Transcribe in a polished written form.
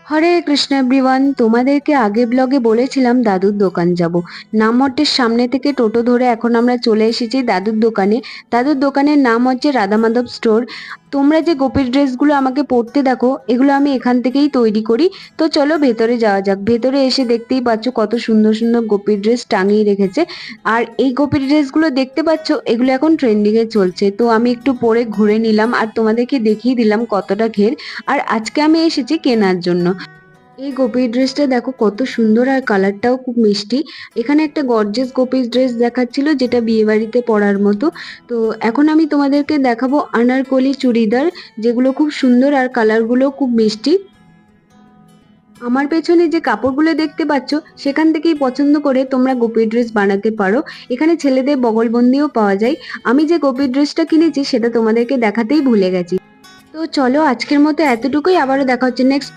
হরে Krishna everyone, তোমাদেরকে আগে ব্লগে বলেছিলাম দাদুর দোকান যাব। নামহট্টের সামনে থেকে টোটো ধরে এখন আমরা চলে এসেছি দাদুর দোকানে। দাদুর দোকানের নাম হচ্ছে রাধা মাধব স্টোর। তোমরা যে গোপীর ড্রেসগুলো আমাকে পরতে দেখো, এগুলো আমি এখান থেকেই তৈরি করি। তো চলো ভেতরে যাওয়া যাক। ভেতরে এসে দেখতেই পাচ্ছ কত সুন্দর সুন্দর গোপীর ড্রেস টাঙিয়ে রেখেছে। আর এই গোপীর ড্রেসগুলো দেখতে পাচ্ছ, এগুলো এখন ট্রেন্ডিং এ চলছে। তো আমি একটু পরে ঘুরে নিলাম আর তোমাদেরকে দেখিয়ে দিলাম কতটা ঘের। আর আজকে আমি এসেছি কেনার জন্য। এই গোপীর ড্রেসটা দেখো কত সুন্দর, আর কালারটাও খুব মিষ্টি। এখানে একটা গর্জিয়াস গোপীর ড্রেস দেখাচ্ছিল যেটা বিয়ে বাড়িতে পরার মতো। তো এখন আমি তোমাদেরকে দেখাবো আনারকলি চুড়িদার, যেগুলো খুব সুন্দর আর কালারগুলো খুব মিষ্টি। আমার পেছনে যে কাপড়গুলো দেখতে পাচ্ছ, সেখান থেকেই পছন্দ করে তোমরা গোপীর ড্রেস বানাতে পারো। এখানে ছেলেদের বগলবন্দিও পাওয়া যায়। আমি যে গোপীর ড্রেসটা কিনেছি সেটা তোমাদেরকে দেখাতেই ভুলে গেছি। তো চলো আজকের মতো এতটুকুই, আবারও দেখা হচ্ছে নেক্সট